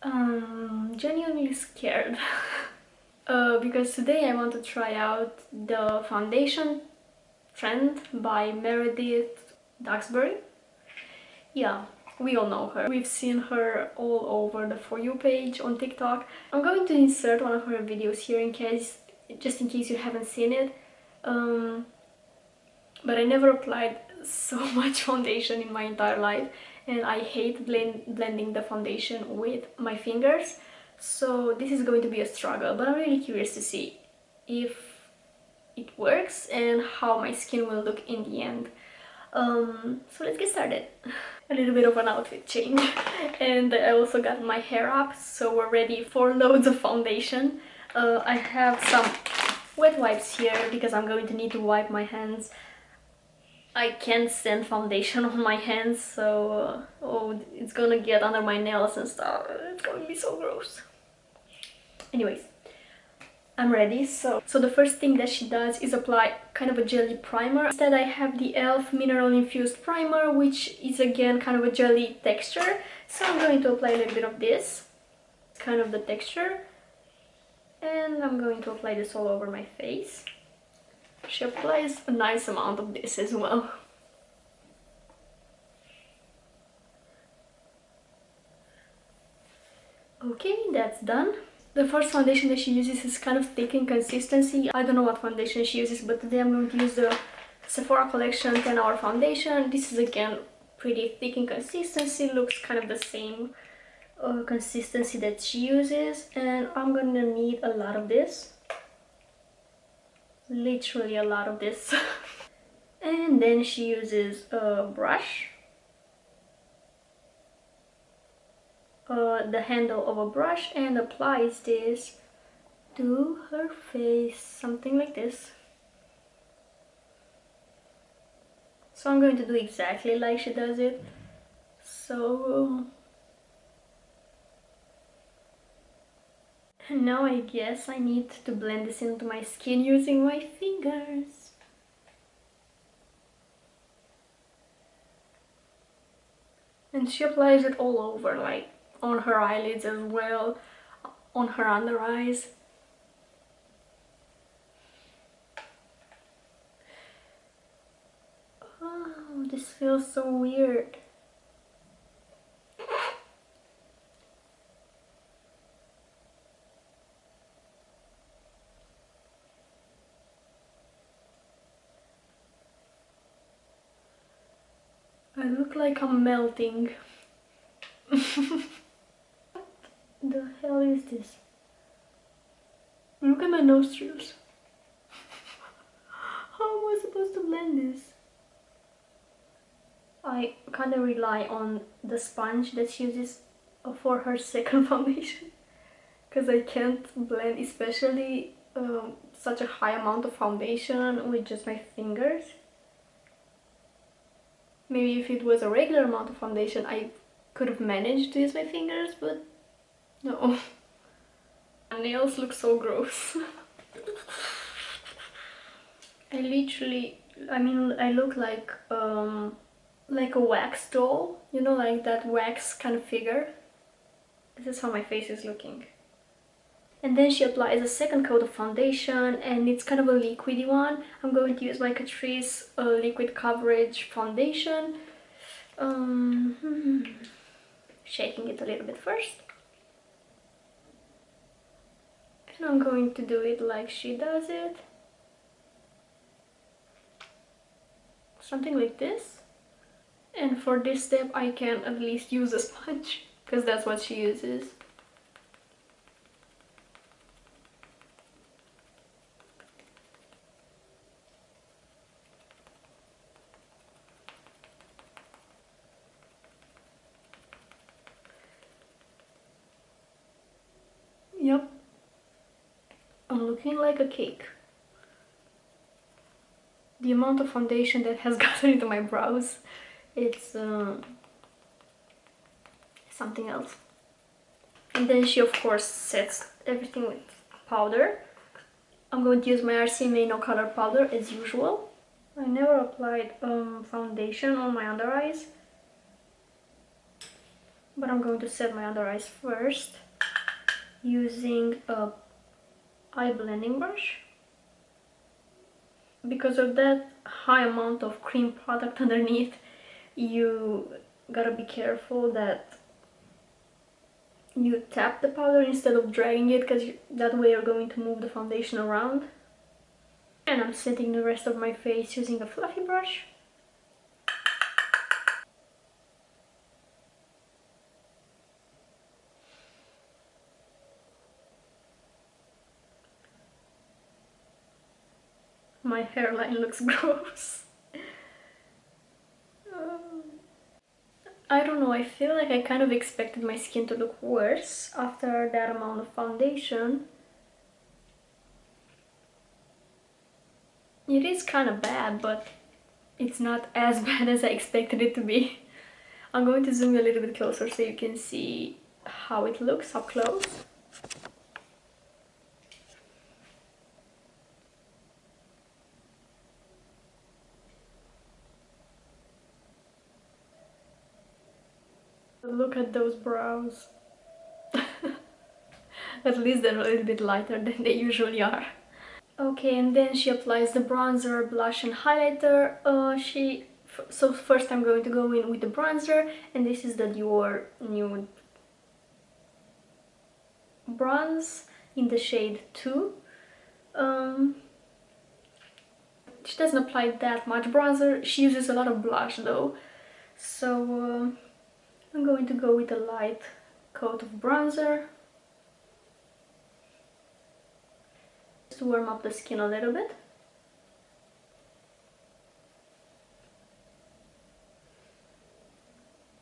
Genuinely scared. Because today I want to try out the foundation trend by Meredith Duxbury. Yeah, we all know her. We've seen her all over the For You page on TikTok. I'm going to insert one of her videos here in case, just in case you haven't seen it. But I never applied so much foundation in my entire life, and I hate blending the foundation with my fingers, so this is going to be a struggle, but I'm really curious to see if it works and how my skin will look in the end. So let's get started. A little bit of an outfit change, and I also got my hair up, so we're ready for loads of foundation. I have some wet wipes here because I'm going to need to wipe my hands. I can't stand foundation on my hands, so oh, it's gonna get under my nails and stuff. It's gonna be so gross. Anyways, I'm ready. So the first thing that she does is apply kind of a jelly primer. Instead I have the e.l.f. mineral infused primer, which is again kind of a jelly texture. So I'm going to apply a little bit of this, kind of the texture, and I'm going to apply this all over my face. She applies a nice amount of this as well. Okay, that's done. The first foundation that she uses is kind of thick in consistency. I don't know what foundation she uses, but today I'm going to use the Sephora collection 10-hour foundation. This is again pretty thick in consistency, looks kind of the same consistency that she uses, and I'm gonna need a lot of this. Literally a lot of this. And then she uses a brush, the handle of a brush, and applies this to her face, something like this. So I'm going to do exactly like she does it. So now I guess I need to blend this into my skin using my fingers. And she applies it all over, like on her eyelids as well, on her under eyes. Oh, this feels so weird. I look like I'm melting. What the hell is this? Look at my nostrils. How am I supposed to blend this? I kind of rely on the sponge that she uses for her second foundation, because I can't blend especially such a high amount of foundation with just my fingers. Maybe if it was a regular amount of foundation I could have managed to use my fingers, but no. My nails look so gross. I look like a wax doll, you know, like that wax kind of figure. This is how my face is looking. And then she applies a second coat of foundation, and it's kind of a liquidy one. I'm going to use my Catrice liquid coverage foundation. Shaking it a little bit first. And I'm going to do it like she does it. Something like this. And for this step I can at least use a sponge, because that's what she uses. Yep. I'm looking like a cake. The amount of foundation that has gotten into my brows, it's something else. And then she of course sets everything with powder. I'm going to use my RCMA No color powder as usual. I never applied foundation on my under eyes, but I'm going to set my under eyes first using a eye blending brush. Because of that high amount of cream product underneath, you gotta be careful that you tap the powder instead of dragging it, because that way you're going to move the foundation around. And I'm setting the rest of my face using a fluffy brush. My hairline looks gross. I don't know, I feel like I kind of expected my skin to look worse after that amount of foundation. It is kind of bad, but it's not as bad as I expected it to be. I'm going to zoom a little bit closer so you can see how it looks up close. Look at those brows. At least they're a little bit lighter than they usually are. Okay, and then she applies the bronzer, blush and highlighter. So first I'm going to go in with the bronzer, and this is the Dior Nude bronze in the shade 2. She doesn't apply that much bronzer. She uses a lot of blush though. So I'm going to go with a light coat of bronzer. Just to warm up the skin a little bit.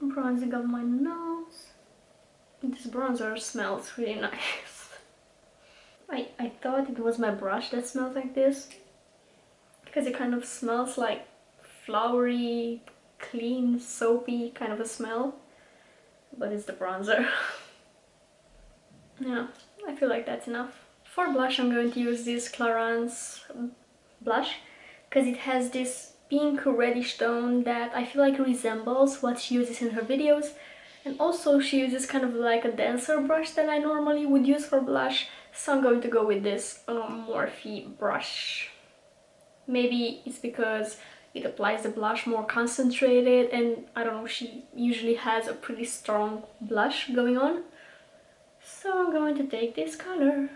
Bronzing up my nose. This bronzer smells really nice. I thought it was my brush that smells like this, because it kind of smells like flowery, clean, soapy kind of a smell, but it's the bronzer. Yeah, I feel like that's enough. For blush I'm going to use this Clarins blush, because it has this pink reddish tone that I feel like resembles what she uses in her videos. And also she uses kind of like a denser brush than I normally would use for blush, so I'm going to go with this Morphe brush. Maybe it's because it applies the blush more concentrated, and I don't know, she usually has a pretty strong blush going on. So I'm going to take this color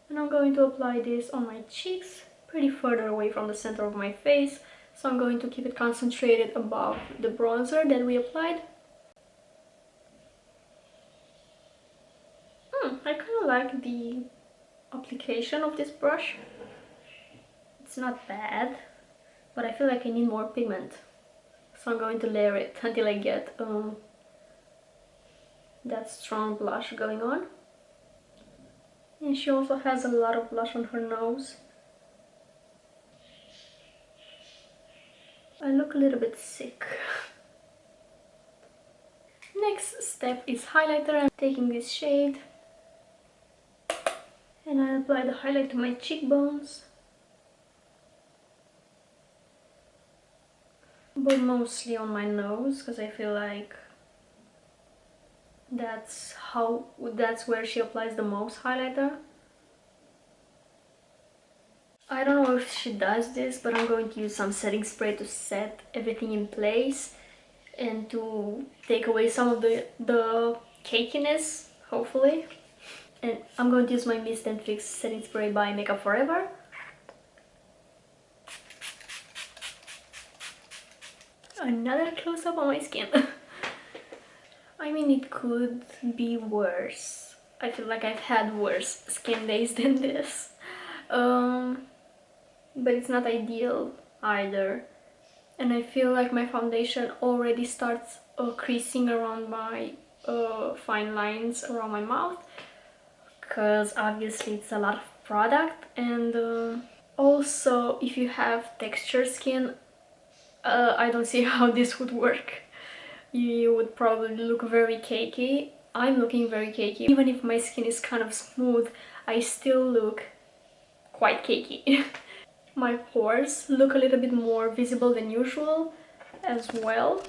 and I'm going to apply this on my cheeks, pretty further away from the center of my face. So I'm going to keep it concentrated above the bronzer that we applied. I kind of like the application of this brush. It's not bad, but I feel like I need more pigment. So I'm going to layer it until I get that strong blush going on. And she also has a lot of blush on her nose. I look a little bit sick. Next step is highlighter. I'm taking this shade and I apply the highlight to my cheekbones, but mostly on my nose, because I feel like that's where she applies the most highlighter. I don't know if she does this, but I'm going to use some setting spray to set everything in place and to take away some of the cakiness, hopefully. And I'm going to use my Mist and Fix setting spray by Makeup Forever. Another close-up on my skin. I mean, it could be worse. I feel like I've had worse skin days than this. But it's not ideal either. And I feel like my foundation already starts creasing around my fine lines around my mouth, because obviously it's a lot of product. And also, if you have textured skin, I don't see how this would work. You would probably look very cakey. I'm looking very cakey. Even if my skin is kind of smooth, I still look quite cakey. My pores look a little bit more visible than usual as well.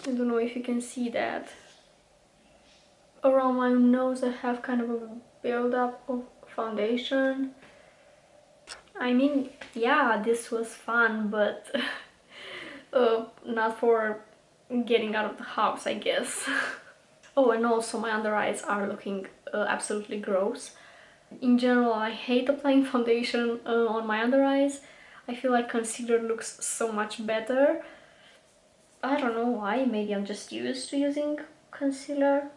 I don't know if you can see that. Around my nose I have kind of a build-up of foundation. I mean, yeah, this was fun, but not for getting out of the house, I guess. Oh, and also my under eyes are looking absolutely gross. In general, I hate applying foundation on my under eyes. I feel like concealer looks so much better. I don't know why, maybe I'm just used to using concealer.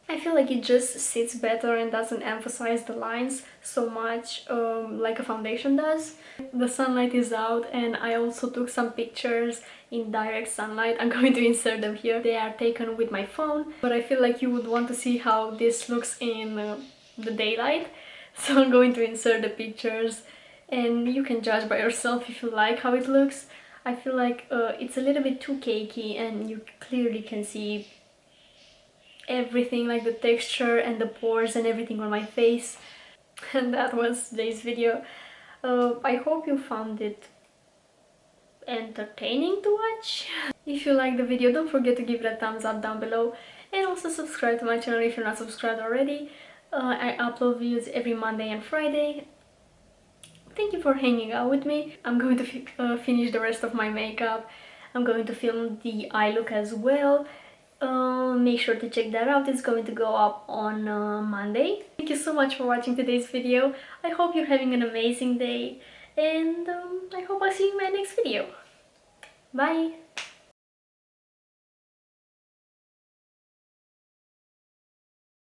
I feel like it just sits better and doesn't emphasize the lines so much like a foundation does. The sunlight is out and I also took some pictures in direct sunlight. I'm going to insert them here. They are taken with my phone, but I feel like you would want to see how this looks in the daylight. So I'm going to insert the pictures and you can judge by yourself if you like how it looks. I feel like it's a little bit too cakey and you clearly can see everything, like the texture and the pores and everything on my face. And that was today's video. I hope you found it entertaining to watch. If you like the video, don't forget to give it a thumbs up down below and also subscribe to my channel if you're not subscribed already. I upload videos every Monday and Friday. Thank you for hanging out with me. I'm going to finish the rest of my makeup. I'm going to film the eye look as well. Make sure to check that out. It's going to go up on Monday. Thank you so much for watching today's video. I hope you're having an amazing day and I hope I'll see you in my next video. Bye!